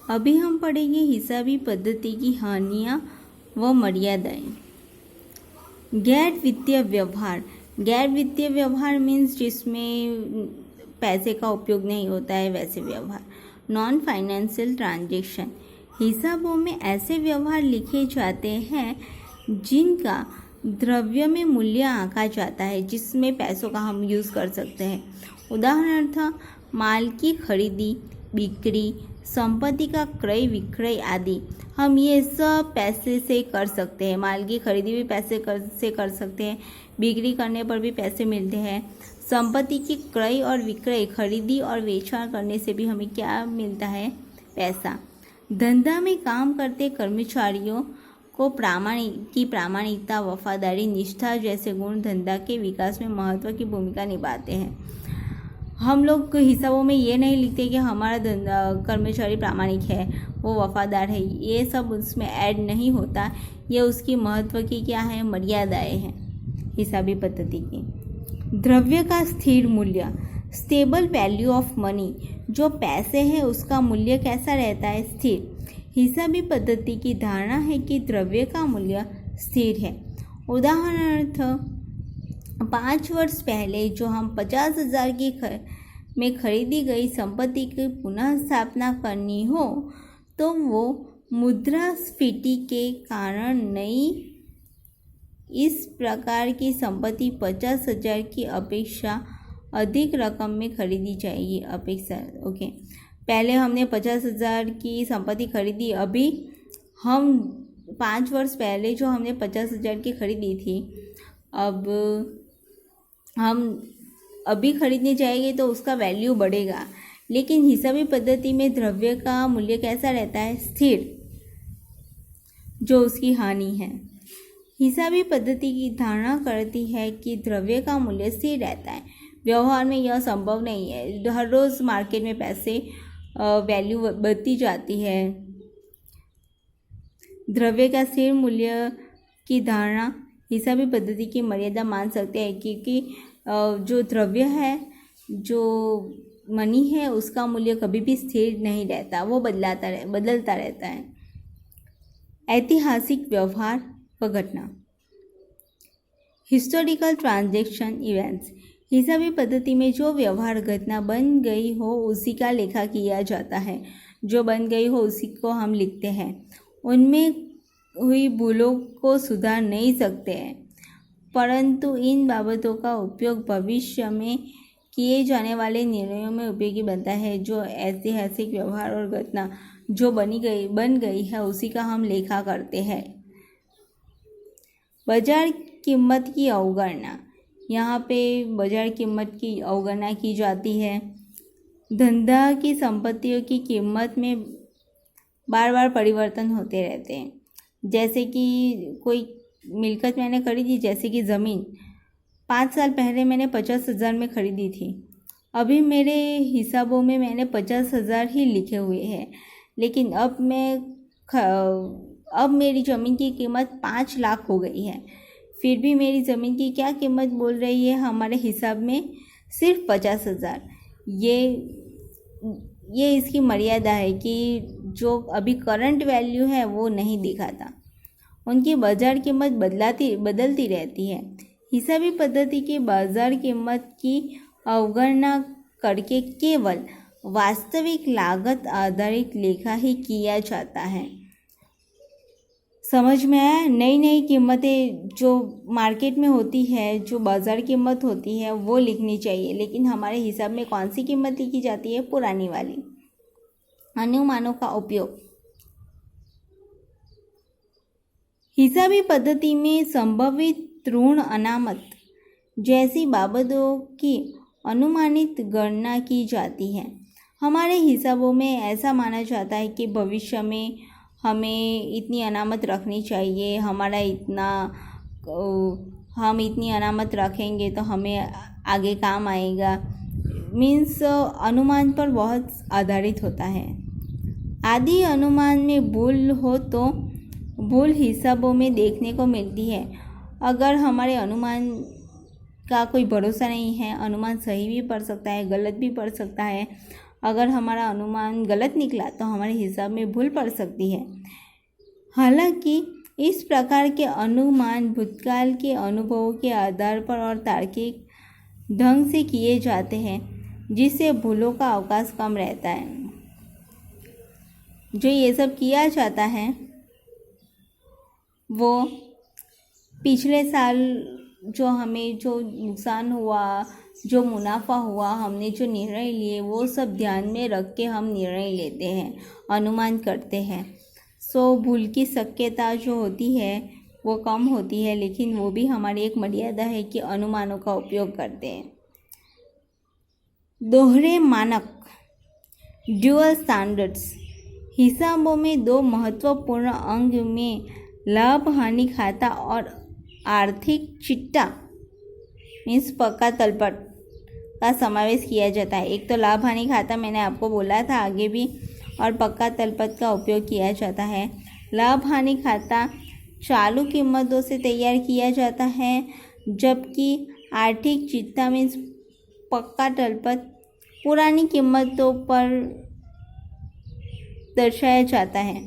अभी हम पढ़ेंगे हिसाबी पद्धति की हानियाँ व मर्यादाएं। गैर वित्तीय व्यवहार। गैर वित्तीय व्यवहार मीन्स जिसमें पैसे का उपयोग नहीं होता है वैसे व्यवहार। Non financial transaction. हिसाबों में ऐसे व्यवहार लिखे जाते हैं जिनका द्रव्य में मूल्य आंका जाता है, जिसमें पैसों का हम यूज़ कर सकते हैं। उदाहरणार्थ माल की खरीदी बिक्री, संपत्ति का क्रय विक्रय आदि हम ये सब पैसे से कर सकते हैं। माल की खरीदी भी पैसे से कर सकते हैं, बिक्री करने पर भी पैसे मिलते हैं। संपत्ति की क्रय और विक्रय खरीदी और बेचना करने से भी हमें क्या मिलता है? पैसा। धंधा में काम करते कर्मचारियों को प्रामाणिकता, वफादारी, निष्ठा जैसे गुण धंधा के विकास में महत्व की भूमिका निभाते हैं। हम लोग हिसाबों में ये नहीं लिखते कि हमारा कर्मचारी प्रामाणिक है, वो वफादार है, ये सब उसमें ऐड नहीं होता। ये उसकी महत्व की क्या है? मर्यादाएं हैं हिसाबी पद्धति की। द्रव्य का स्थिर मूल्य, स्टेबल वैल्यू ऑफ मनी। जो पैसे हैं उसका मूल्य कैसा रहता है? स्थिर। हिसाबी पद्धति की धारणा है कि द्रव्य का मूल्य स्थिर है। उदाहरणार्थ 5 वर्ष पहले जो हम 50,000 की में खरीदी गई संपत्ति की पुनः स्थापना करनी हो तो वो मुद्रास्फीति के कारण नई इस प्रकार की संपत्ति 50,000 की अपेक्षा अधिक रकम में खरीदी जाएगी। ओके, पहले हमने 50,000 की संपत्ति खरीदी, अभी हम 5 वर्ष पहले जो हमने 50,000 की खरीदी थी, अब हम अभी खरीदने जाएंगे तो उसका वैल्यू बढ़ेगा। लेकिन हिसाबी पद्धति में द्रव्य का मूल्य कैसा रहता है? स्थिर, जो उसकी हानि है। हिसाबी पद्धति की धारणा करती है कि द्रव्य का मूल्य स्थिर रहता है। व्यवहार में यह संभव नहीं है। हर रोज़ मार्केट में पैसे वैल्यू बढ़ती जाती है। द्रव्य का स्थिर मूल्य की धारणा हिसाबी पद्धति की मर्यादा मान सकते हैं, क्योंकि जो द्रव्य है, जो मनी है, उसका मूल्य कभी भी स्थिर नहीं रहता, वो बदलता रहता है। ऐतिहासिक व्यवहार व घटना। Historical transaction events. हिसाबी पद्धति में जो व्यवहार घटना बन गई हो उसी का लेखा किया जाता है। जो बन गई हो उसी को हम लिखते हैं। उनमें हुई भूलों को सुधार नहीं सकते हैं, परंतु इन बाबतों का उपयोग भविष्य में किए जाने वाले निर्णयों में उपयोगी बनता है। जो ऐतिहासिक व्यवहार और घटना जो बन गई है उसी का हम लेखा करते हैं। बाजार कीमत की अवगणना। यहाँ पे बाजार कीमत की अवगणना की जाती है। धंधा की संपत्तियों की कीमत में बार बार परिवर्तन होते रहते हैं। जैसे कि कोई मिलकत मैंने खरीदी, जैसे कि ज़मीन 5 साल पहले मैंने 50,000 में खरीदी थी, अभी मेरे हिसाबों में मैंने 50,000 ही लिखे हुए हैं। लेकिन अब मेरी ज़मीन की कीमत 5 लाख हो गई है, फिर भी मेरी ज़मीन की क्या कीमत बोल रही है हमारे हिसाब में? सिर्फ 50,000। ये इसकी मर्यादा है कि जो अभी करंट वैल्यू है वो नहीं दिखाता, उनकी बाजार कीमत बदलती रहती है। हिसाबी पद्धति की बाजार कीमत की अवगणना करके केवल वास्तविक लागत आधारित लेखा ही किया जाता है। समझ में आया? नई कीमतें जो मार्केट में होती है, जो बाजार कीमत होती है वो लिखनी चाहिए, लेकिन हमारे हिसाब में कौन सी कीमत लिखी जाती है? पुरानी वाली। अनुमानों का उपयोग। हिसाबी पद्धति में संभवित ऋण अनामत जैसी बाबतों की अनुमानित गणना की जाती है। हमारे हिसाबों में ऐसा माना जाता है कि भविष्य में हमें इतनी अनामत रखनी चाहिए, हम इतनी अनामत रखेंगे तो हमें आगे काम आएगा। मीन्स अनुमान पर बहुत आधारित होता है। आदि अनुमान में भूल हो तो भूल हिसाबों में देखने को मिलती है। अगर हमारे अनुमान का कोई भरोसा नहीं है, अनुमान सही भी पड़ सकता है, गलत भी पड़ सकता है, अगर हमारा अनुमान गलत निकला तो हमारे हिसाब में भूल पड़ सकती है। हालांकि इस प्रकार के अनुमान भूतकाल के अनुभवों के आधार पर और तार्किक ढंग से किए जाते हैं, जिससे भूलों का अवकाश कम रहता है। जो ये सब किया जाता है वो पिछले साल जो हमें जो नुकसान हुआ, जो मुनाफा हुआ, हमने जो निर्णय लिए, वो सब ध्यान में रख के हम निर्णय लेते हैं, अनुमान करते हैं। सो भूल की शक्यता जो होती है वो कम होती है, लेकिन वो भी हमारी एक मर्यादा है कि अनुमानों का उपयोग करते हैं। दोहरे मानक, ड्यूअल स्टैंडर्ड्स। हिसाबों में दो महत्वपूर्ण अंग में लाभ हानि खाता और आर्थिक चिट्ठा मीन्स पक्का तलपट का समावेश किया जाता है। एक तो लाभ हानि खाता मैंने आपको बोला था आगे भी, और पक्का तलपट का उपयोग किया जाता है। लाभ हानि खाता चालू कीमतों से तैयार किया जाता है, जबकि आर्थिक चिट्ठा मीन्स पक्का तलपट पुरानी कीमतों पर दर्शाया जाता है।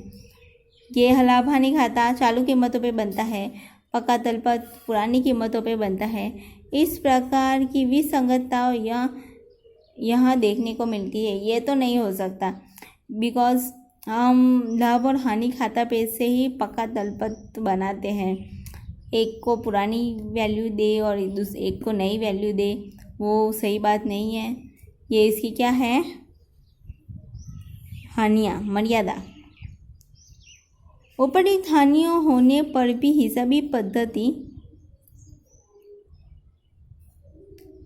ये लाभ हानि खाता चालू कीमतों पे बनता है, पक्का तलपट पुरानी कीमतों पे बनता है। इस प्रकार की विसंगतता यहाँ देखने को मिलती है। ये तो नहीं हो सकता, बिकॉज हम लाभ और हानि खाता पे से ही पक्का तलपट बनाते हैं। एक को पुरानी वैल्यू दे और एक को नई वैल्यू दे, वो सही बात नहीं है। ये इसकी क्या है, हानियाँ, मर्यादा। उपरोक्त हानियों होने पर भी हिसाबी पद्धति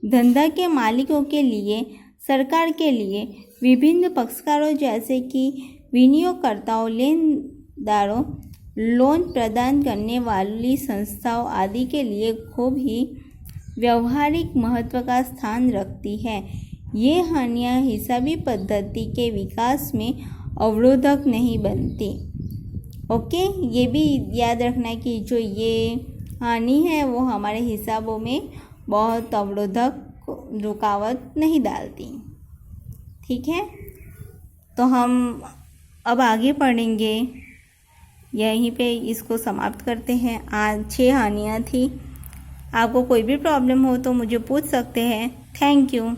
धंधा के मालिकों के लिए, सरकार के लिए, विभिन्न पक्षकारों जैसे कि विनियोगकर्ताओं, लेनदारों, लोन प्रदान करने वाली संस्थाओं आदि के लिए खूब ही व्यवहारिक महत्व का स्थान रखती है। ये हानियाँ हिसाबी पद्धति के विकास में अवरोधक नहीं बनती। ओके, ये भी याद रखना कि जो ये हानि है वो हमारे हिसाबों में बहुत अवरोधक, रुकावट नहीं डालती। ठीक है, तो हम अब आगे पढ़ेंगे। यहीं पे इसको समाप्त करते हैं। आज 6 हानियाँ थी। आपको कोई भी प्रॉब्लम हो तो मुझे पूछ सकते हैं। Thank you.